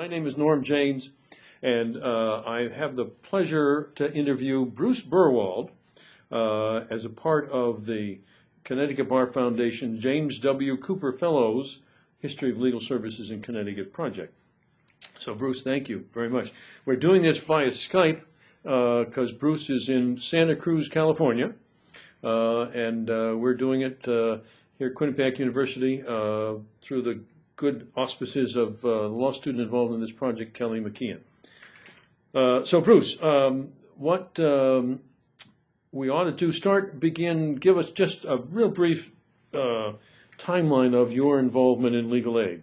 My name is Norm Janes, and I have the pleasure to interview Bruce Berwald as a part of the Connecticut Bar Foundation James W. Cooper Fellows History of Legal Services in Connecticut project. So Bruce, thank you very much. We're doing this via Skype because Bruce is in Santa Cruz, California, and we're doing it here at Quinnipiac University through the good auspices of the law student involved in this project, Kelly McKeon. So Bruce, what we ought to do, give us just a real brief timeline of your involvement in legal aid.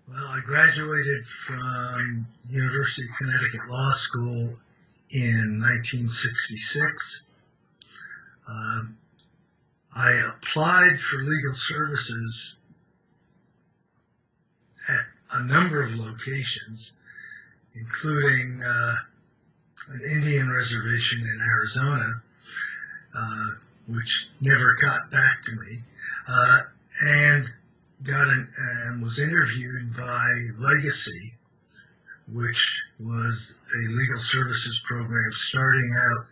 Well, I graduated from University of Connecticut Law School in 1966. I applied for legal services at a number of locations, including an Indian reservation in Arizona, which never got back to me, and was interviewed by Legacy, which was a legal services program starting out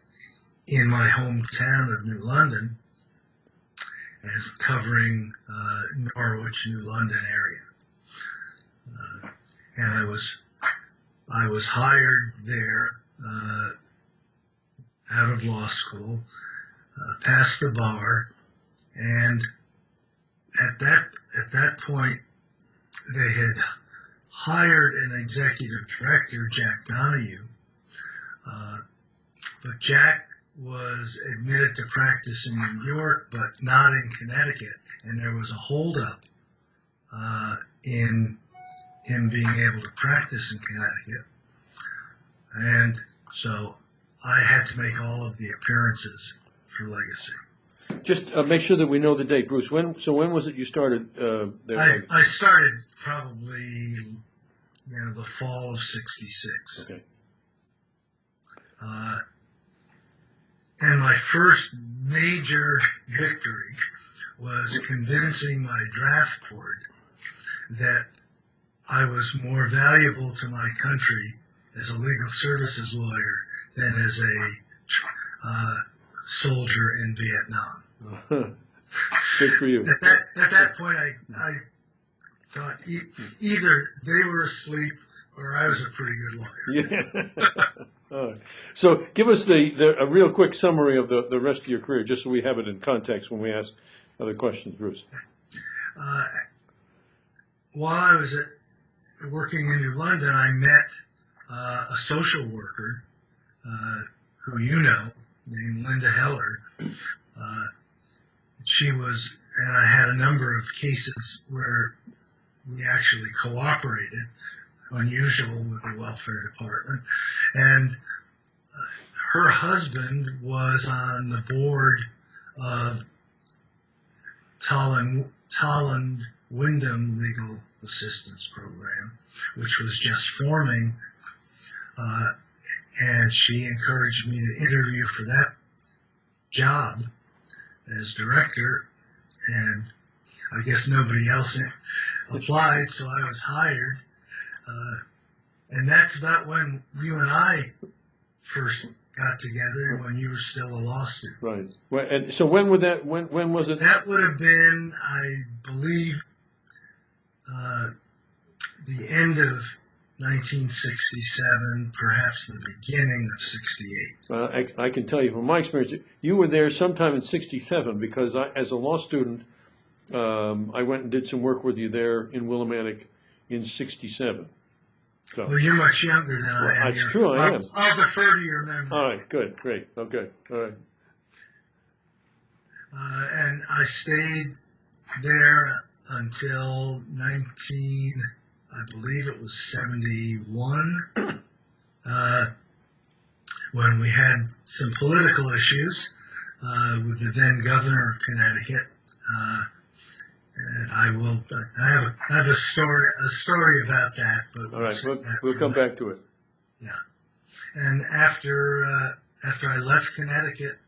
in my hometown of New London, as covering Norwich, New London area, and I was hired there out of law school, passed the bar, and at that point they had hired an executive director, Jack Donahue, but Jack was admitted to practice in New York, but not in Connecticut, and there was a holdup in him being able to practice in Connecticut, and so I had to make all of the appearances for Legacy. Just make sure that we know the date, Bruce. When was it you started there? I started probably, the fall of '66. Okay. And my first major victory was convincing my draft board that I was more valuable to my country as a legal services lawyer than as a soldier in Vietnam. Good for you. At that point, I thought either they were asleep or I was a pretty good lawyer. Yeah. All right. So give us a real quick summary of the rest of your career, just so we have it in context when we ask other questions, Bruce. While I was working in New London, I met a social worker who you know, named Linda Heller. And I had a number of cases where we actually cooperated, unusual with the welfare department. And her husband was on the board of Tolland Wyndham Legal Assistance Program, which was just forming, and she encouraged me to interview for that job as director, and I guess nobody else applied, so I was hired. And that's about when you and I first got together, when you were still a law student. Right. Well, and so when was it? That would have been, I believe, the end of 1967, perhaps the beginning of '68. I can tell you from my experience, you were there sometime in '67 because as a law student, I went and did some work with you there in Willimantic in '67. So. Well, you're much younger than I am. That's true, I am. I'll defer to your memory. All right, good, great, okay, all right. And I stayed there until I believe it was 71, when we had some political issues with the then governor of Connecticut. And I have a story about that, but all right, we'll come back to it. Yeah, and after I left Connecticut,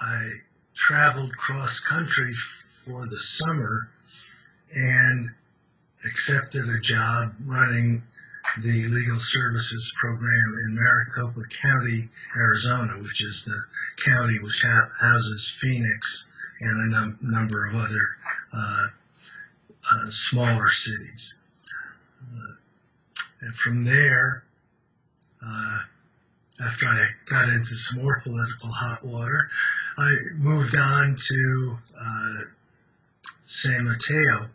I traveled cross country for the summer, and accepted a job running the legal services program in Maricopa County, Arizona, which is the county which houses Phoenix and a number of other smaller cities. And from there, after I got into some more political hot water, I moved on to San Mateo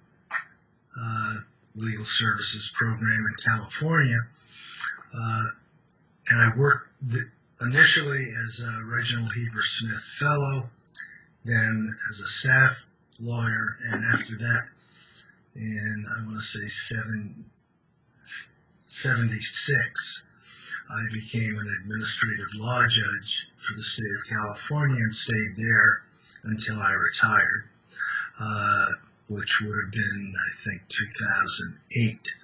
Legal Services Program in California, and I worked initially as a Reginald Heber Smith Fellow, then as a staff lawyer, and after that, in I want to say 76, I became an administrative law judge for the state of California and stayed there until I retired, which would have been, I think, 2008.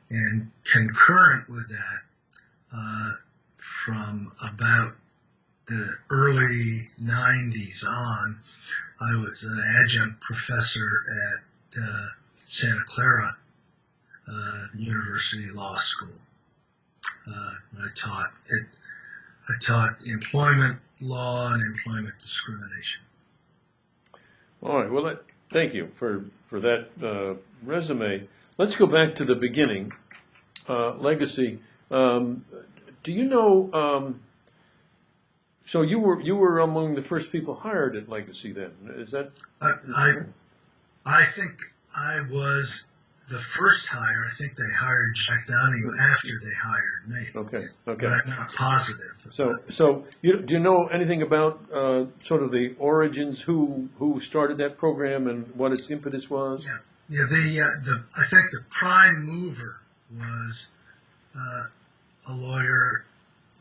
And concurrent with that, from about the early 90s on, I was an adjunct professor at Santa Clara University Law School. I taught employment law and employment discrimination. All right. Well, thank you for that resume. Let's go back to the beginning. Legacy. Do you know? So you were among the first people hired at Legacy. Then is that? I think I was the first hire. I think they hired Jack Donahue after they hired me. Okay. But I'm not positive. So do you know anything about sort of the origins, who started that program and what its impetus was? Yeah. I think the prime mover was a lawyer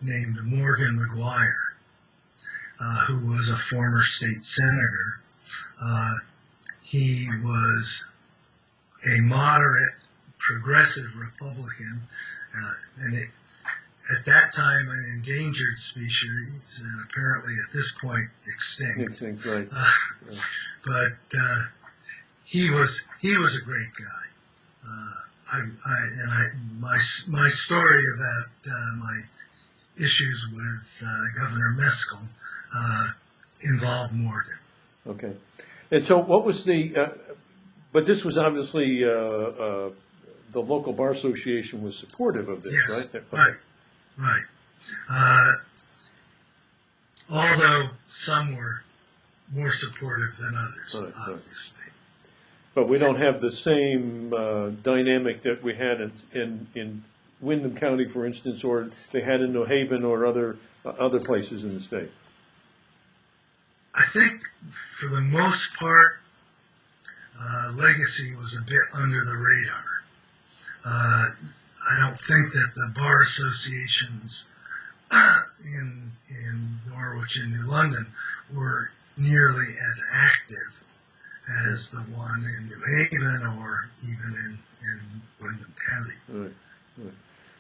named Morgan McGuire, who was a former state senator. He was a moderate, progressive Republican, and at that time an endangered species, and apparently at this point extinct. Right. But he was a great guy. My story about my issues with Governor Meskel involved Morgan. Okay. And so what was but this was obviously, the local bar association was supportive of this, yes, right? Right. Although some were more supportive than others, obviously. But we don't have the same dynamic that we had in Windham County, for instance, or they had in New Haven or other places in the state. I think for the most part, Legacy was a bit under the radar. I don't think that the bar associations in Norwich and New London were nearly as active as the one in New Haven or even in Windham County. Right.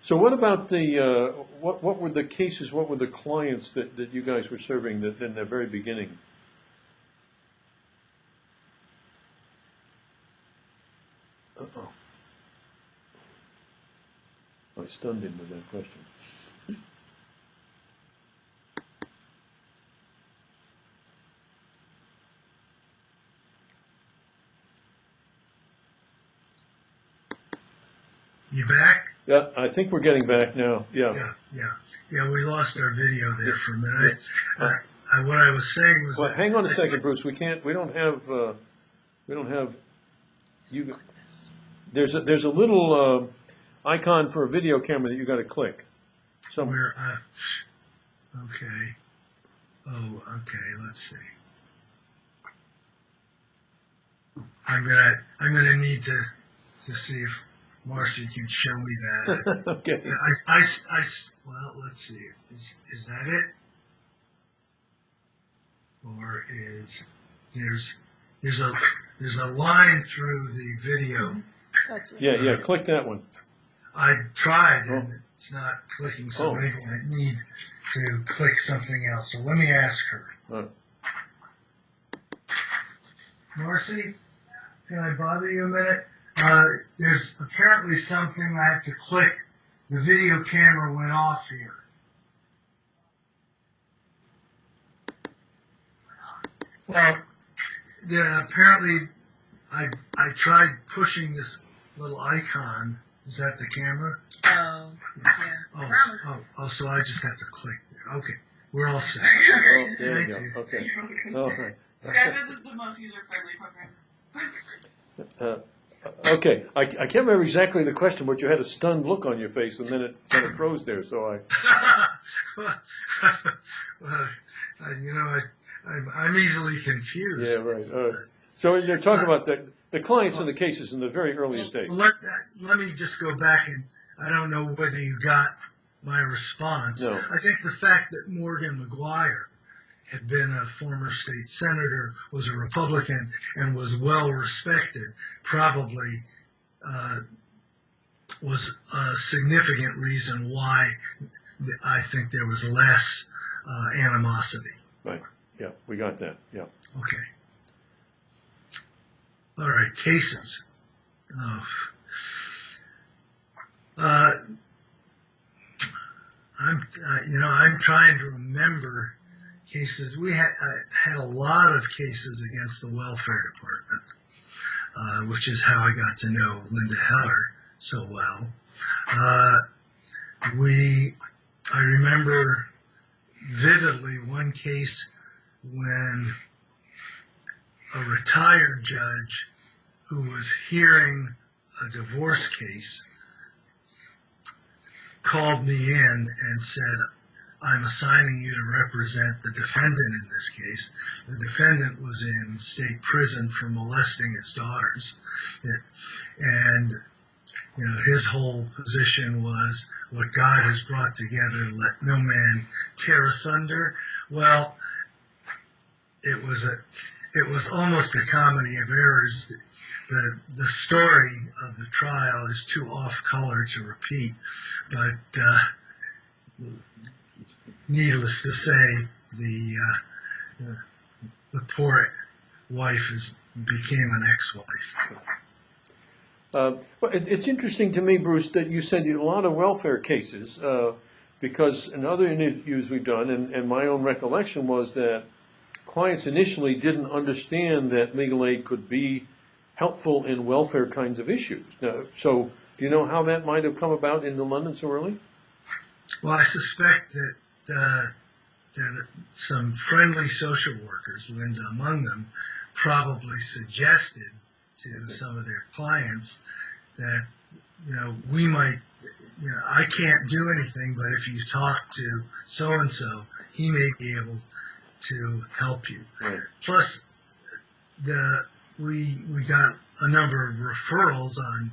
So what about what were the cases, what were the clients that you guys were serving in the very beginning? Uh-oh. I stunned him with that question. You back? Yeah, I think we're getting back now. Yeah. We lost our video there for a minute. What I was saying was. Well, hang on a second, Bruce. We don't have you. There's a little icon for a video camera that you got to click. Somewhere. Okay. Oh, okay. Let's see. I'm gonna need to see if Marcy can show me that. Okay. Well, let's see. Is that it? Or is there's a line through the video. Yeah. Click that one. I tried and it's not clicking, so maybe I need to click something else. So let me ask her. Marcy, can I bother you a minute? There's apparently something I have to click. The video camera went off here. Well, apparently I tried pushing this little icon. Is that the camera? Oh, yeah. So I just have to click there. Okay, we're all set. Oh, there you go. Okay. All right. Skype isn't the most user-friendly program. Okay, I can't remember exactly the question, but you had a stunned look on your face, and then it froze there. So well, I'm easily confused. yeah, right. All right. So you're talking about the clients and the cases in the very earliest days. Let me just go back, and I don't know whether you got my response. No. I think the fact that Morgan McGuire had been a former state senator, was a Republican, and was well respected, probably was a significant reason why I think there was less animosity. Right. Yeah, we got that. Yeah. Okay. All right, cases. Oh. I'm trying to remember cases. We had a lot of cases against the welfare department, which is how I got to know Linda Heller so well. I remember vividly one case when a retired judge who was hearing a divorce case called me in and said, "I'm assigning you to represent the defendant in this case." The defendant was in state prison for molesting his daughters. And, his whole position was, what God has brought together, let no man tear asunder. Well, it was almost a comedy of errors. The story of the trial is too off-color to repeat, but needless to say, the poor wife became an ex-wife. Well, it's interesting to me, Bruce, that you said you had a lot of welfare cases, because in other interviews we've done, and my own recollection was that clients initially didn't understand that legal aid could be helpful in welfare kinds of issues. Now, so do you know how that might have come about in London so early? Well, I suspect that some friendly social workers, Linda among them, probably suggested to some of their clients that, we might, I can't do anything, but if you talk to so-and-so, he may be able to help you. Right. Plus, we got a number of referrals on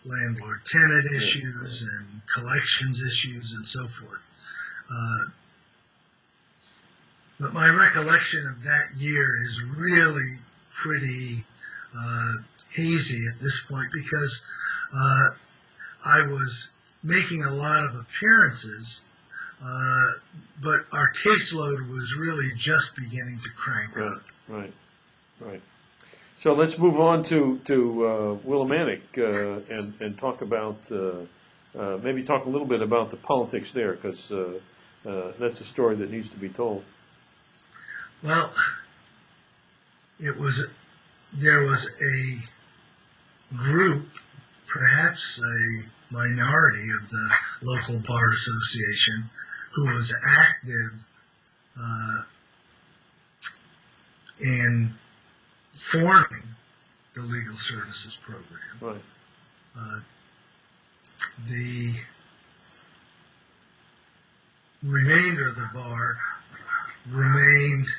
landlord-tenant issues and collections issues and so forth. But my recollection of that year is really pretty hazy at this point, because I was making a lot of appearances, but our caseload was really just beginning to crank up. Right. So let's move on to Willimantic and talk about maybe talk a little bit about the politics there, because that's a story that needs to be told. Well, there was a group, perhaps a minority of the local bar association, who was active in forming the legal services program. Right. The remainder of the bar remained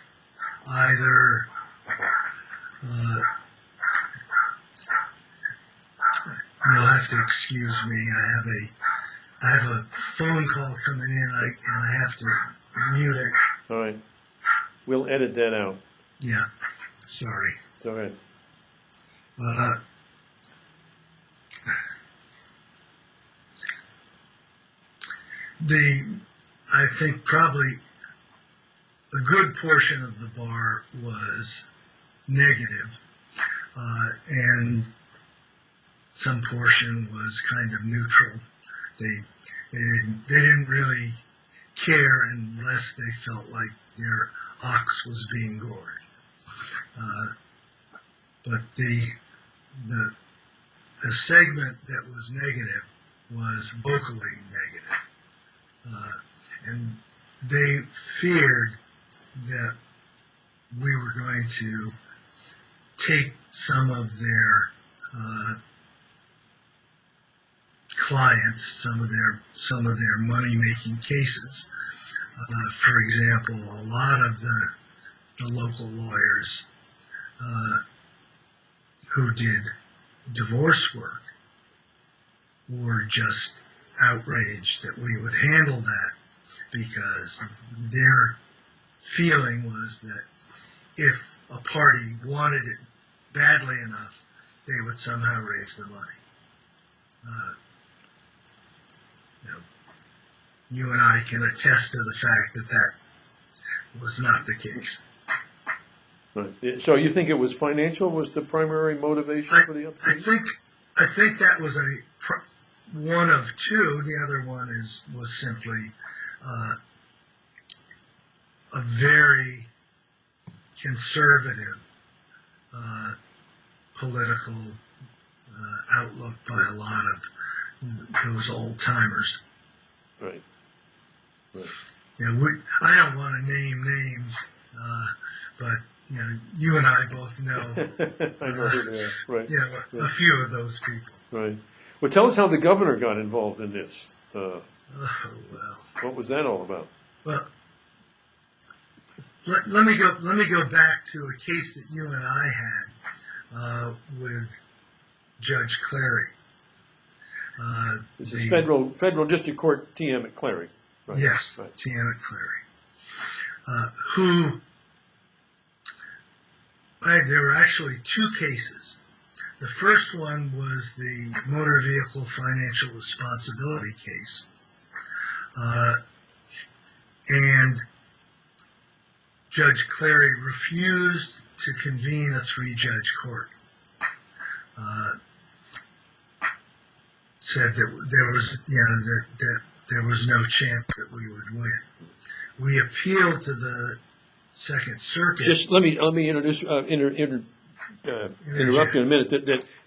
either you'll have to excuse me. I have a phone call coming in, and I have to mute it. All right. We'll edit that out. Yeah. Sorry. All right. I think probably a good portion of the bar was negative, and some portion was kind of neutral. They didn't really care unless they felt like their ox was being gored. But the segment that was negative was vocally negative. And they feared that we were going to take some of their clients, some of their money-making cases. For example, a lot of the local lawyers who did divorce work were just outraged that we would handle that, because their feeling was that if a party wanted it badly enough, they would somehow raise the money. You and I can attest to the fact that that was not the case. Right. So you think it was financial was the primary motivation for the uprising? I think that was one of two. The other one was simply a very conservative political outlook by a lot of those old timers. Right. I don't want to name names, but you and I both know. I know who they are. Right. A few of those people. Right. Well, tell us how the governor got involved in this. Well. What was that all about? Well, let me go back to a case that you and I had with Judge Clary. This is federal district court TM at Clary. Right. Yes, right. TM at Clary. Who there were actually two cases. The first one was the motor vehicle financial responsibility case. And Judge Clary refused to convene a three-judge court. Said that there was, that there was no chance that we would win. We appealed to the Second Circuit. Just let me introduce interrupt you in a minute.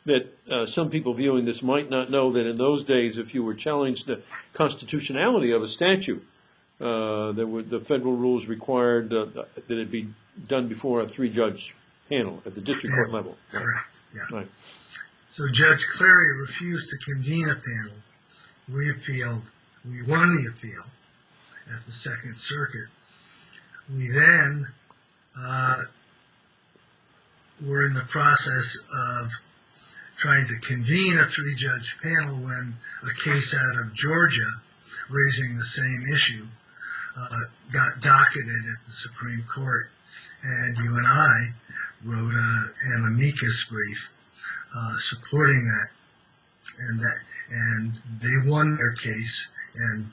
That some people viewing this might not know that in those days, if you were challenged the constitutionality of a statute, the federal rules required that it be done before a three-judge panel at the district court level. Correct. Yeah. Right. So Judge Clary refused to convene a panel. We appealed. We won the appeal at the Second Circuit. We then were in the process of trying to convene a three-judge panel when a case out of Georgia raising the same issue got docketed at the Supreme Court, and you and I wrote an amicus brief supporting that, and they won their case, and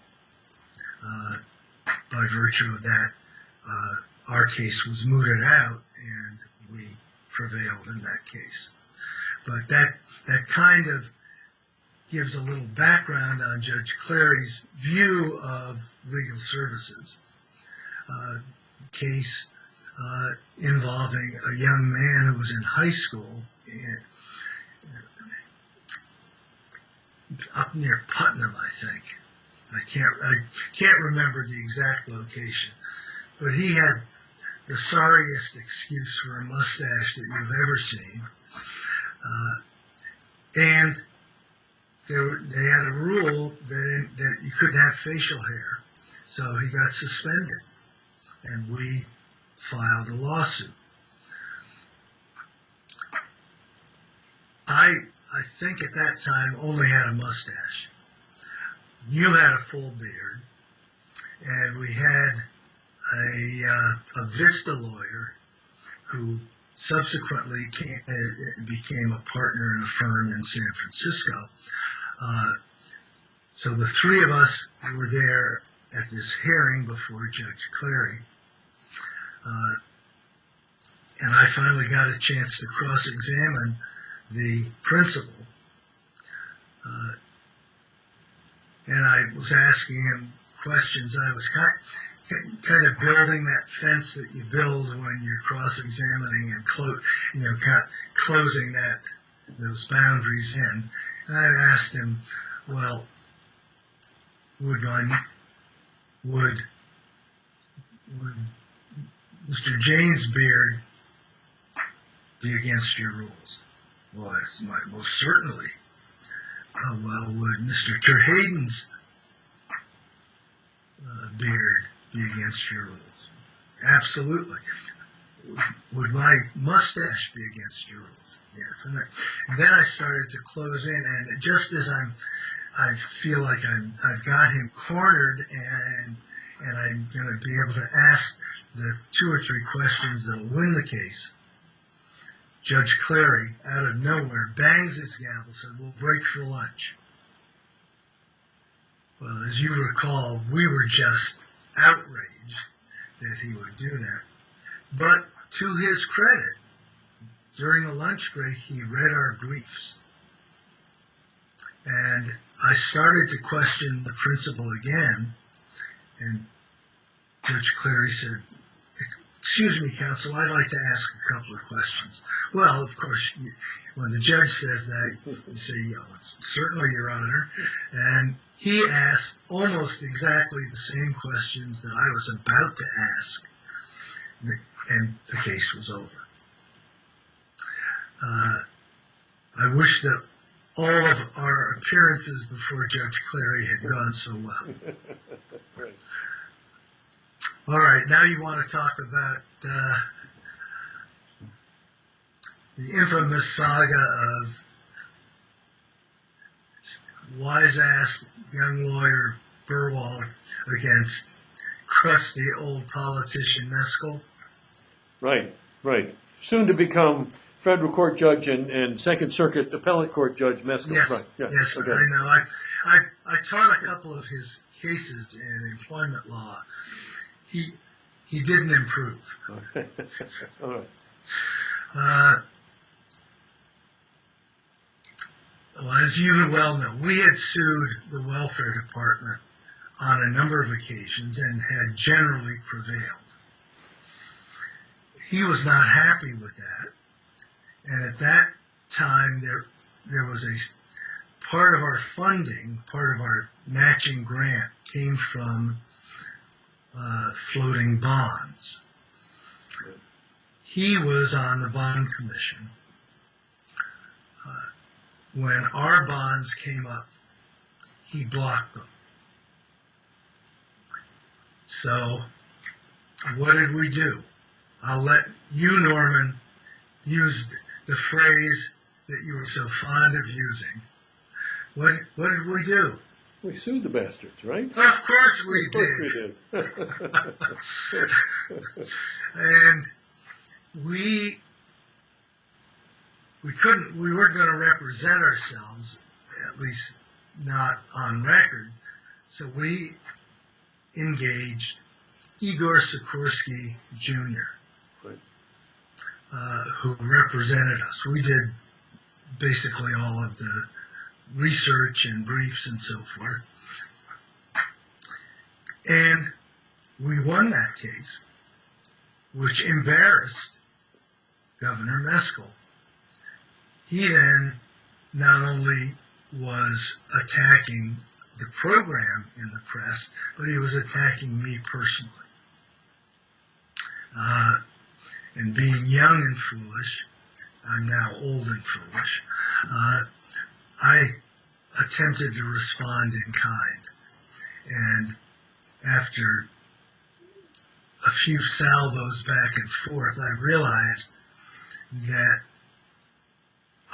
by virtue of that, our case was mooted out, and we prevailed in that case. But that kind of gives a little background on Judge Clary's view of legal services. Case involving a young man who was in high school up near Putnam, I think. I can't remember the exact location, but he had the sorriest excuse for a mustache that you've ever seen, and they had a rule that you couldn't have facial hair, so he got suspended, and we filed a lawsuit. I think at that time only had a mustache. You had a full beard, and we had a Vista lawyer who subsequently became a partner in a firm in San Francisco. So the three of us were there at this hearing before Judge Clary, and I finally got a chance to cross-examine the principal And I was asking him questions. I was kind of building that fence that you build when you're cross-examining and closing those boundaries in. And I asked him, well, would Mr. Jane's beard be against your rules? Well, that's most certainly. Well, would Mr. Terhayden's beard be against your rules? Absolutely. Would my mustache be against your rules? Yes. And then I started to close in, and just as I feel like I've got him cornered, and I'm going to be able to ask the 2 or 3 questions that will win the case, Judge Clary, out of nowhere, bangs his gavel, said, "We'll break for lunch." Well, as you recall, we were just outraged that he would do that. But to his credit, during the lunch break, he read our briefs. And I started to question the principal again, and Judge Clary said, "Excuse me, counsel, I'd like to ask a couple of questions." Well, of course, when the judge says that, you say, "Certainly, Your Honor." And he asked almost exactly the same questions that I was about to ask, and the case was over. I wish that all of our appearances before Judge Clary had gone so well. Right. All right, now you want to talk about the infamous saga of wise-ass young lawyer Berwald against crusty old politician Meskel. Right, right. Soon to become federal court judge and Second Circuit appellate court judge Meskel. Yes, Right. Yeah. yes, Okay. I know. I taught a couple of his cases in employment law. He didn't improve. All right. Well, as you well know, we had sued the welfare department on a number of occasions and had generally prevailed. He was not happy with that, and at that time there was a part of our funding, part of our matching grant came from floating bonds. He was on the bond commission. When our bonds came up, he blocked them. So, what did we do? I'll let you, Norman, use the phrase that you were so fond of using. What did we do? We sued the bastards, right? Of course we Of course did. we did. And we weren't going to represent ourselves, at least not on record. So we engaged Igor Sikorsky Jr., Right. Who represented us. We did basically all of the research and briefs and so forth. And we won that case, which embarrassed Governor Meskel. He then not only was attacking the program in the press, but he was attacking me personally. And being young and foolish, I'm now old and foolish, I attempted to respond in kind. And after a few salvos back and forth, I realized that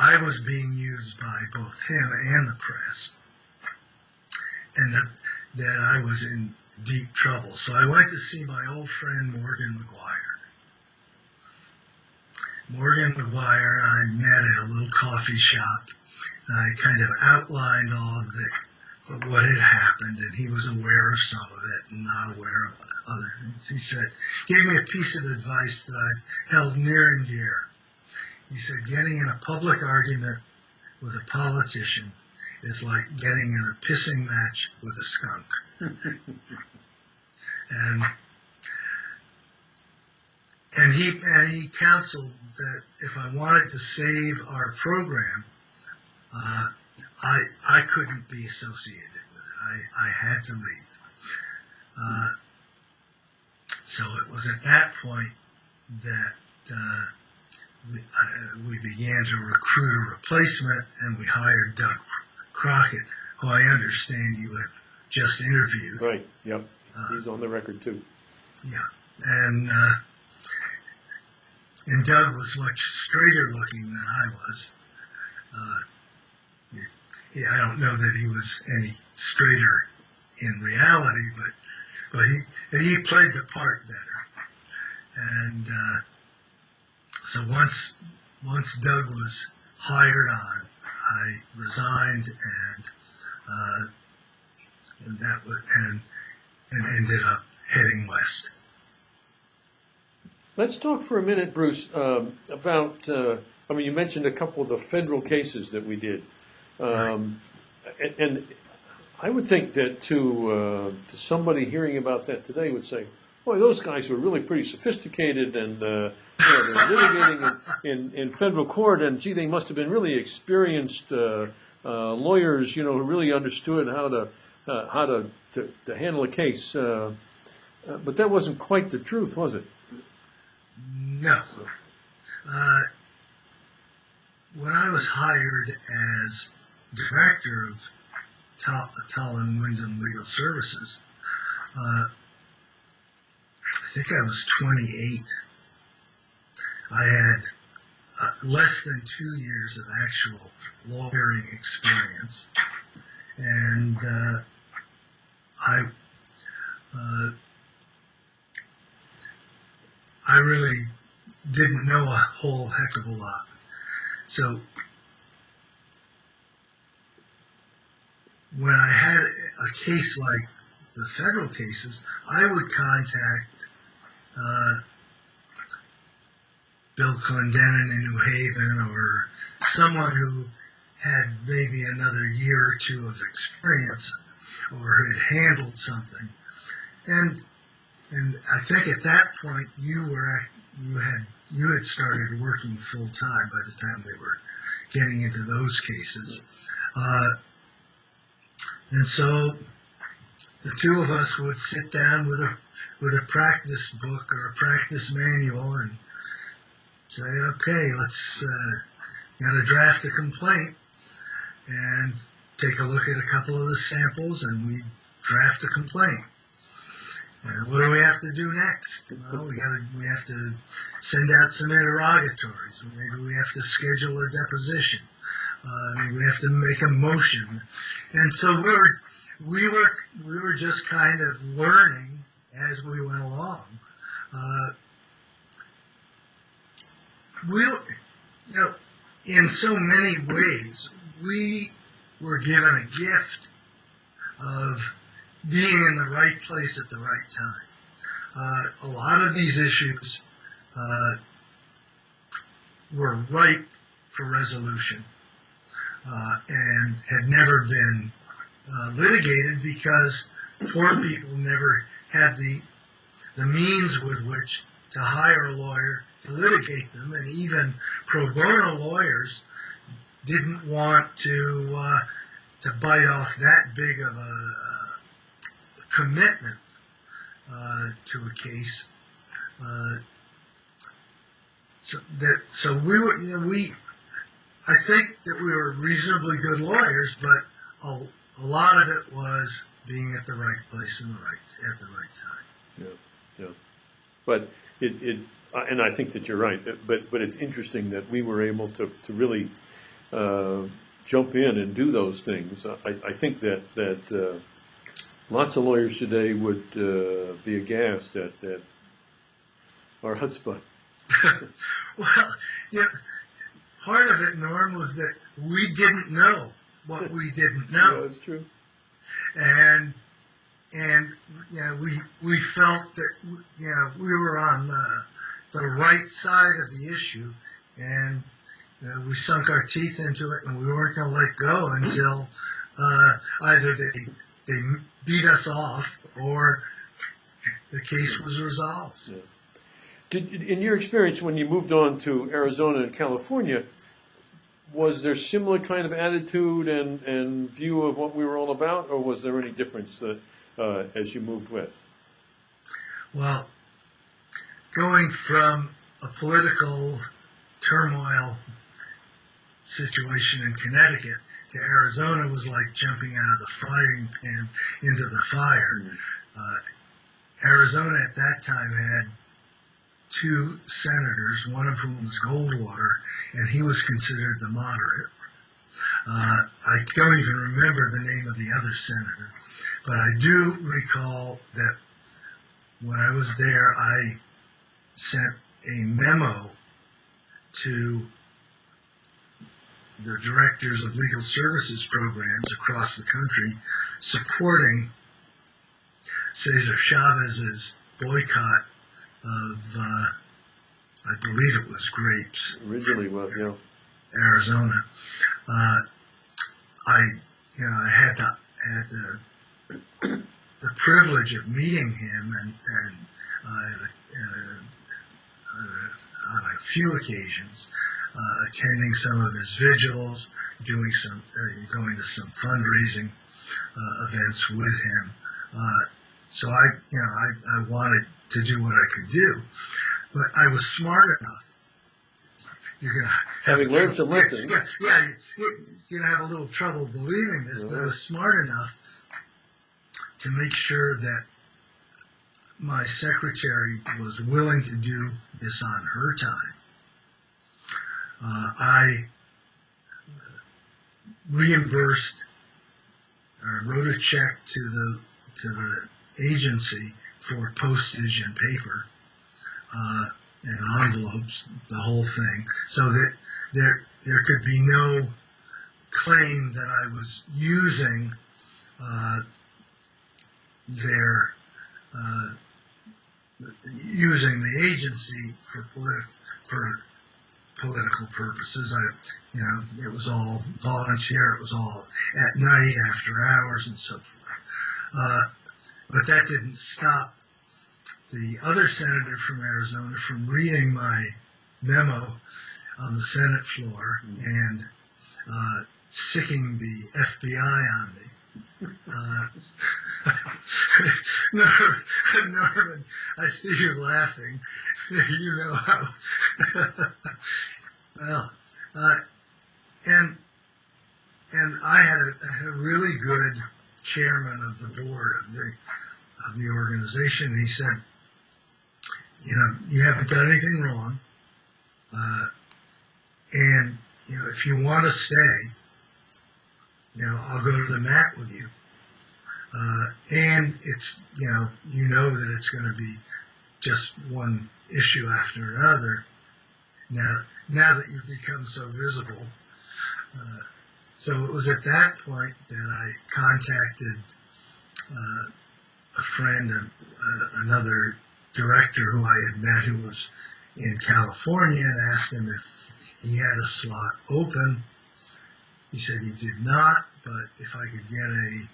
I was being used by both him and the press, and that I was in deep trouble. So I went to see my old friend Morgan McGuire. Morgan McGuire and I met at a little coffee shop, and I kind of outlined all of what had happened, and he was aware of some of it and not aware of other things. He gave me a piece of advice that I've held near and dear. He said, getting in a public argument with a politician is like getting in a pissing match with a skunk. and he counseled that if I wanted to save our program, I couldn't be associated with it. I had to leave. So it was at that point that we began to recruit a replacement, and we hired Doug Crockett, who I understand you have just interviewed. Right, yep. He's on the record too. Yeah. And Doug was much straighter looking than I was. I don't know that he was any straighter in reality, but he played the part better. And so once Doug was hired on, I resigned and ended up heading west. Let's talk for a minute, Bruce, about, you mentioned a couple of the federal cases that we did. And I would think that to somebody hearing about that today would say, boy, those guys were really pretty sophisticated, and they're litigating in federal court, and gee, they must have been really experienced lawyers, who really understood how to handle a case. But that wasn't quite the truth, was it? No. When I was hired as director of Tall and Wyndham Legal Services, I think I was 28. I had less than 2 years of actual lawyering experience, and I really didn't know a whole heck of a lot. So when I had a case like the federal cases, I would contact Bill Clendenin in New Haven, or someone who had maybe another year or two of experience or had handled something. And I think at that point you had started working full time by the time we were getting into those cases. And so the two of us would sit down with a practice book or a practice manual and say, okay, let's got to draft a complaint, and take a look at a couple of the samples, and we draft a complaint. What do we have to do next? Well, we have to send out some interrogatories. Maybe we have to schedule a deposition. Maybe we have to make a motion. And so we were just kind of learning as we went along. In so many ways, we were given a gift of being in the right place at the right time. A lot of these issues were ripe for resolution and had never been litigated because poor people never had the means with which to hire a lawyer to litigate them, and even pro bono lawyers didn't want to bite off that big of a commitment to a case. So we were, I think that we were reasonably good lawyers, but a lot of it was being at the right place and at the right time. Yeah. But and I think that you're right. But it's interesting that we were able to really jump in and do those things. I think that lots of lawyers today would be aghast at our chutzpah. Well, part of it, Norm, was that we didn't know what we didn't know. Yeah, that's true. And we felt that we were on the right side of the issue, and we sunk our teeth into it, and we weren't going to let go until either they beat us off or the case was resolved. Yeah. In your experience, when you moved on to Arizona and California, was there similar kind of attitude and view of what we were all about, or was there any difference as you moved west? Well, going from a political turmoil situation in Connecticut to Arizona was like jumping out of the frying pan into the fire. Arizona at that time had 2 senators, one of whom was Goldwater, and he was considered the moderate. I don't even remember the name of the other senator, but I do recall that when I was there, I sent a memo to the directors of legal services programs across the country supporting Cesar Chavez's boycott of, I believe it was grapes. Originally was, yeah. Arizona. I had the privilege of meeting him and on a few occasions, attending some of his vigils, going to some fundraising events with him. So I wanted to do what I could do, but I was smart enough. You're gonna having learned to listen. You're gonna have a little trouble believing this, but I was smart enough to make sure that my secretary was willing to do this on her time. I reimbursed or wrote a check to the agency for postage and paper and envelopes, the whole thing, so that there could be no claim that I was using using the agency for political purposes. It was all volunteer. It was all at night, after hours, and so forth. But that didn't stop the other senator from Arizona from reading my memo on the Senate floor and sicking the FBI on me. Norman, I see you laughing. You know how. Well, and I had a really good chairman of the board of the organization. He said, you haven't done anything wrong, and if you want to stay, I'll go to the mat with you. And it's, that it's going to be just one issue after another. Now that you've become so visible. So it was at that point that I contacted a friend, another director who I had met who was in California, and asked him if he had a slot open. He said he did not, but if I could get a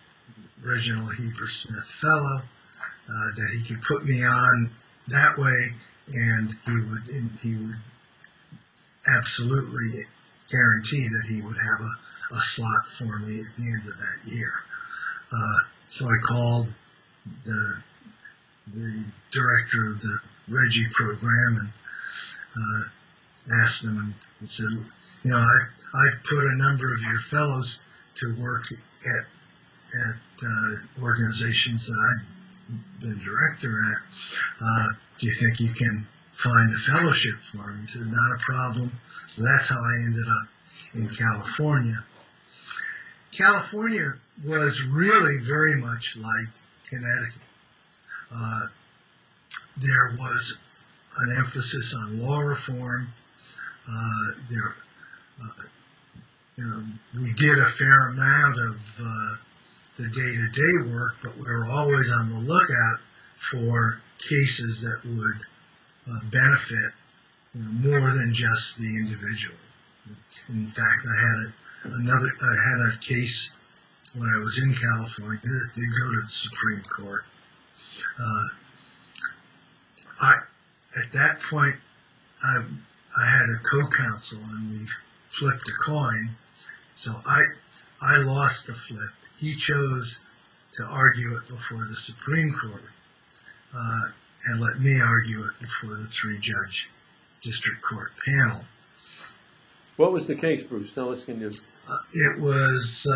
Reginald Heber Smith Fellow, that he could put me on that way, and he would absolutely guarantee that he would have a slot for me at the end of that year. So I called the director of the Reggie program and asked him and said, I've put a number of your fellows to work at organizations that I've been director at. Do you think you can find a fellowship for me? He said, not a problem. So that's how I ended up in California. California was really very much like Connecticut. There was an emphasis on law reform. We did a fair amount of the day-to-day work, but we were always on the lookout for cases that would benefit more than just the individual. In fact, I had a case when I was in California that did go to the Supreme Court. At that point, I had a co-counsel and we flipped a coin. So I lost the flip. He chose to argue it before the Supreme Court and let me argue it before the three-judge district court panel. What was the case, Bruce? Tell us, can you? It was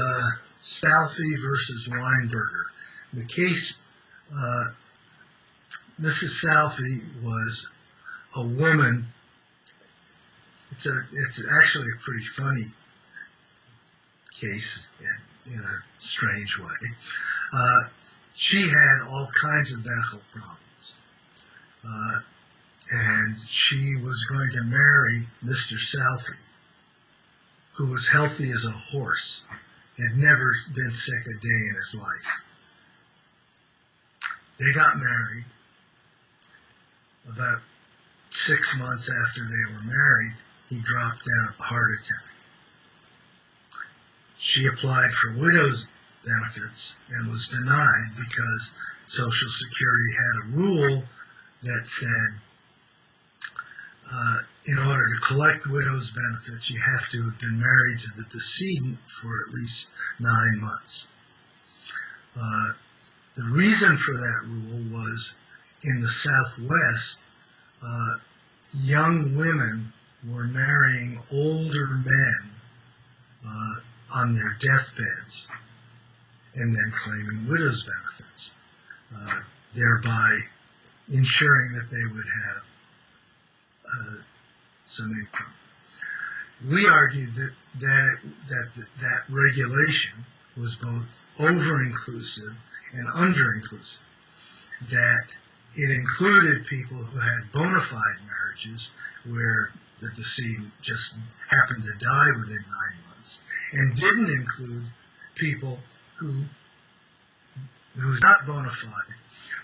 Salfie versus Weinberger. The case, Mrs. Salfie was a woman. It's actually a pretty funny case in a strange way. She had all kinds of medical problems. And she was going to marry Mr. Salfie, who was healthy as a horse, had never been sick a day in his life. They got married. About 6 months after they were married, he dropped dead of a heart attack. She applied for widow's benefits and was denied because Social Security had a rule that said in order to collect widow's benefits, you have to have been married to the decedent for at least 9 months. The reason for that rule was in the Southwest, young women were marrying older men on their deathbeds and then claiming widow's benefits, thereby ensuring that they would have some income. We argued that regulation was both over-inclusive and under-inclusive, that it included people who had bona fide marriages where the decedent just happened to die within 9 months, and didn't include people who's not bona fide,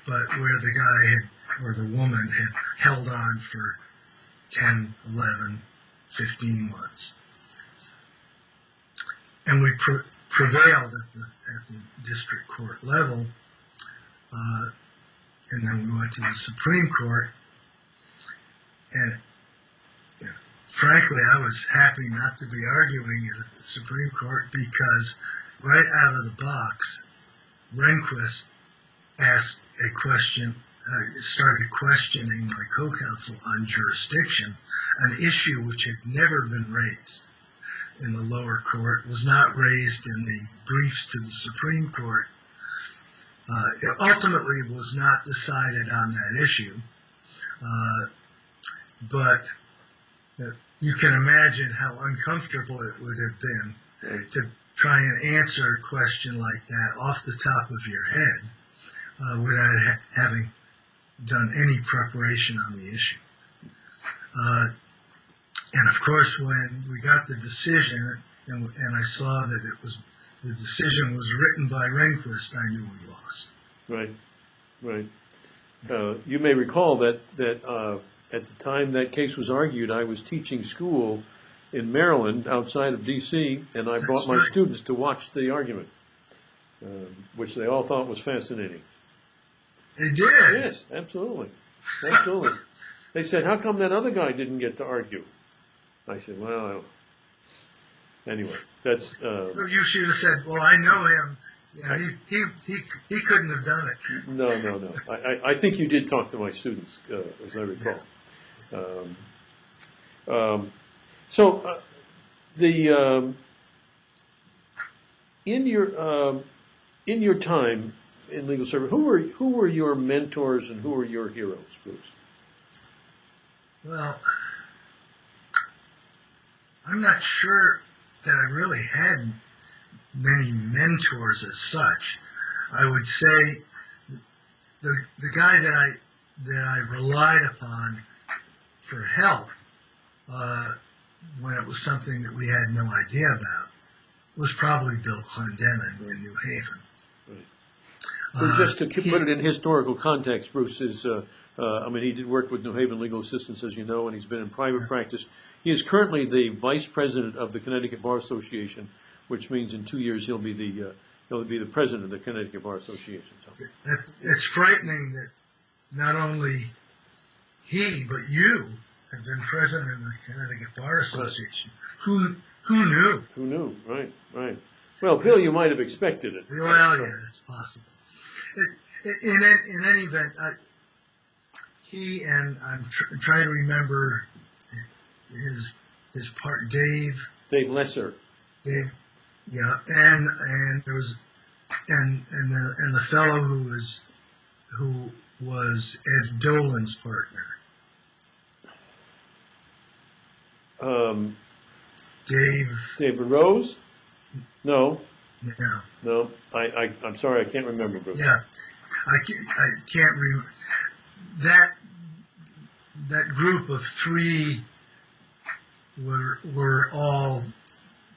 but where the guy had, or the woman had held on for 10, 11, 15 months. And we prevailed at the district court level, and then we went to the Supreme Court, and frankly, I was happy not to be arguing at the Supreme Court because right out of the box, Rehnquist asked a question, started questioning my co-counsel on jurisdiction, an issue which had never been raised in the lower court, was not raised in the briefs to the Supreme Court. It ultimately was not decided on that issue, but you can imagine how uncomfortable it would have been to try and answer a question like that off the top of your head without having done any preparation on the issue. And of course, when we got the decision and I saw that the decision was written by Rehnquist, I knew we lost. Right, right. You may recall that at the time that case was argued, I was teaching school in Maryland, outside of D.C., and I brought my students to watch the argument, which they all thought was fascinating. They did? Yes, absolutely. Absolutely. They said, how come that other guy didn't get to argue? I said, well, anyway, that's... You should have said, well, I know him. You know, he couldn't have done it. No. I think you did talk to my students, as I recall. In your time in legal service, who were your mentors and who were your heroes, Bruce? Well, I'm not sure that I really had many mentors as such. I would say the guy that I relied upon for help when it was something that we had no idea about was probably Bill Clendenin in New Haven. Right. Well, just to put it in historical context, Bruce, is I mean, he did work with New Haven Legal Assistance, as you know, and he's been in private practice. He is currently the vice president of the Connecticut Bar Association, which means in 2 years he'll be the president of the Connecticut Bar Association. So. It's frightening that not only he but you have been president of the Connecticut Bar Association. Who knew? Who knew? Right, right. Well, Bill, you might have expected it. Well, yeah, it's possible. In any event, he and I'm trying to remember his part, Dave. Dave Lesser. Dave, yeah, and there was and the fellow who was Ed Dolan's partner. David Rose? No. Yeah. No. I'm sorry, I can't remember, Bruce. Yeah. I can't remember. That group of three were all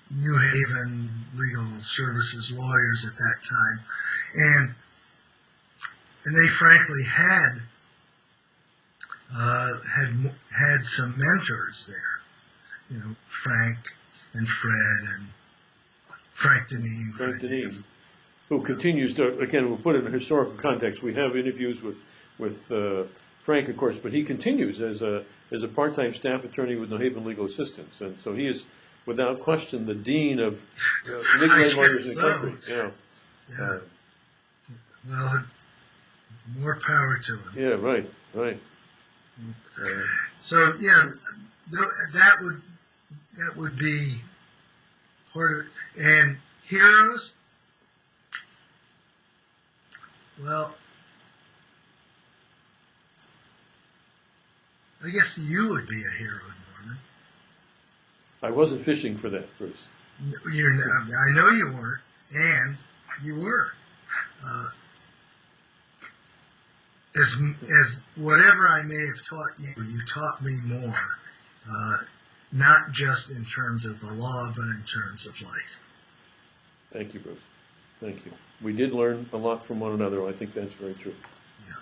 New Haven Legal Services lawyers at that time. And they frankly had some mentors there. You know, Frank and Fred and Frank Deneen. Frank Deneen, who continues to, again, we'll put it in historical context. We have interviews with Frank, of course, but he continues as a part-time staff attorney with New Haven Legal Assistance. And so he is, without question, the dean of legal aid lawyers in the country. Yeah. Well, more power to him. Yeah, right, right. So, yeah, that would be part of it. And heroes, well, I guess you would be a hero, Norman. I wasn't fishing for that, Bruce. I know you weren't, and you were. As whatever I may have taught you, you taught me more. Not just in terms of the law, but in terms of life. Thank you, Bruce. Thank you. We did learn a lot from one another. I think that's very true. Yeah.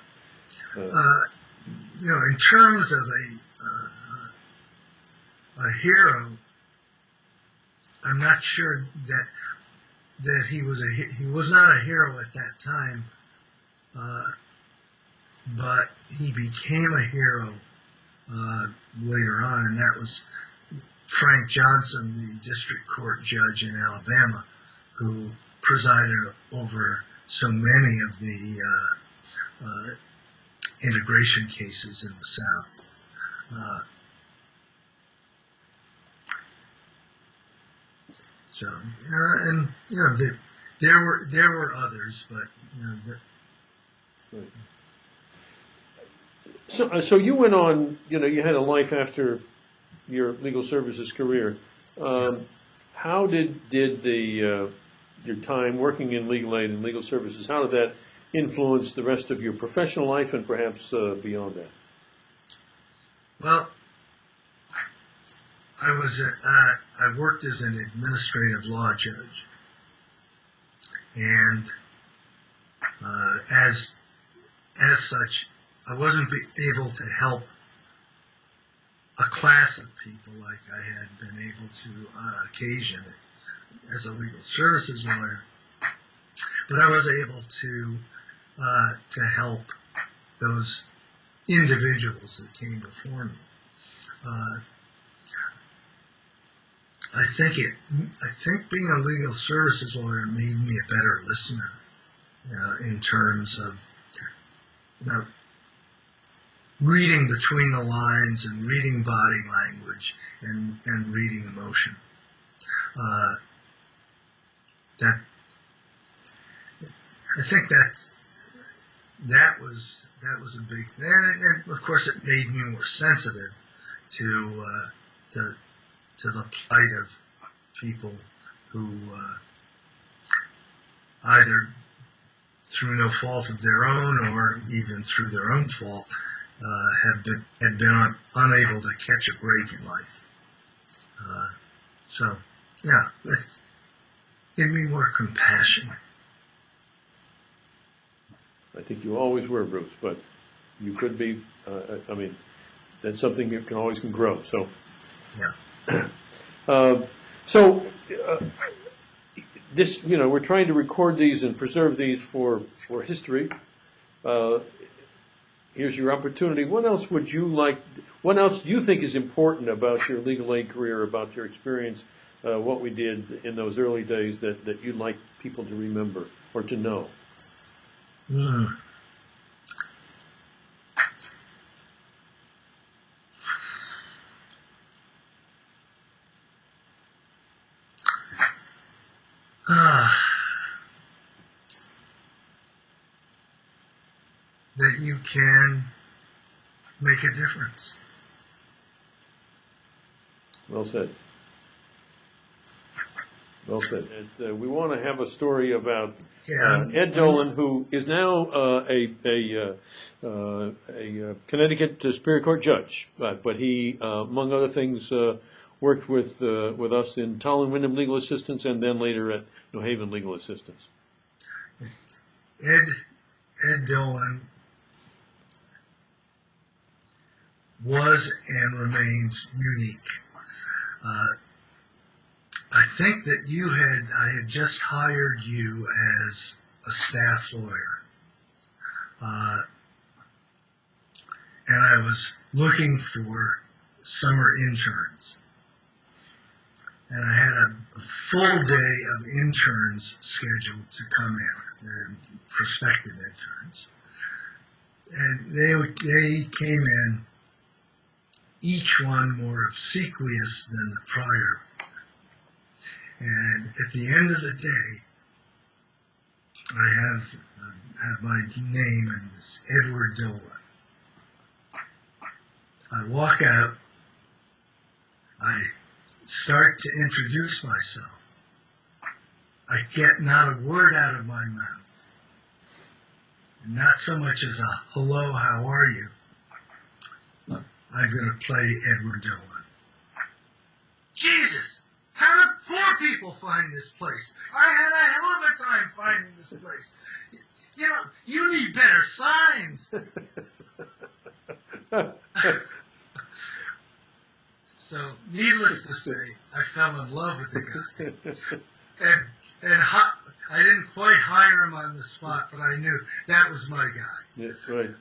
You know, in terms of a hero, I'm not sure that he was not a hero at that time, but he became a hero later on, and that was Frank Johnson, the district court judge in Alabama, who presided over so many of the integration cases in the South. And you know, there were others, but you know, So you went on. You know, you had a life after your legal services career. How did your time working in legal aid and legal services, how did that influence the rest of your professional life and perhaps beyond that? Well, I worked as an administrative law judge, and as such, I wasn't able to help a class of people like I had been able to on occasion as a legal services lawyer, but I was able to help those individuals that came before me. I think being a legal services lawyer made me a better listener in terms of, you know, reading between the lines and reading body language and reading emotion. I think that was a big thing, and of course it made me more sensitive to the plight of people who either through no fault of their own or even through their own fault had been unable to catch a break in life. So yeah, it gave me more compassion. I think you always were, Bruce, but you could be. I mean, that's something that can grow. So, Yeah. This, we're trying to record these and preserve these for history. Here's your opportunity. What else do you think is important about your legal aid career, about your experience, what we did in those early days that you'd like people to remember or to know? Mm. That you can make a difference. Well said. Well said. We want to have a story about Ed Dolan, who is now a Connecticut Superior Court judge, but he, among other things, worked with us in Tolland Wyndham Legal Assistance, and then later at New Haven Legal Assistance. Ed Dolan was and remains unique. I think that I had just hired you as a staff lawyer. And I was looking for summer interns. And I had a full day of interns scheduled to come in, prospective interns. And they came in, each one more obsequious than the prior. And at the end of the day, I have my name, and it's Edward Dolan. I walk out, I start to introduce myself. I get not a word out of my mouth. And not so much as a hello, how are you? I'm going to play Edward Dolan. Jesus! How did 4 people find this place? I had a hell of a time finding this place. You need better signs. So, needless to say, I fell in love with the guy. And I didn't quite hire him on the spot, but I knew that was my guy. Yeah, right.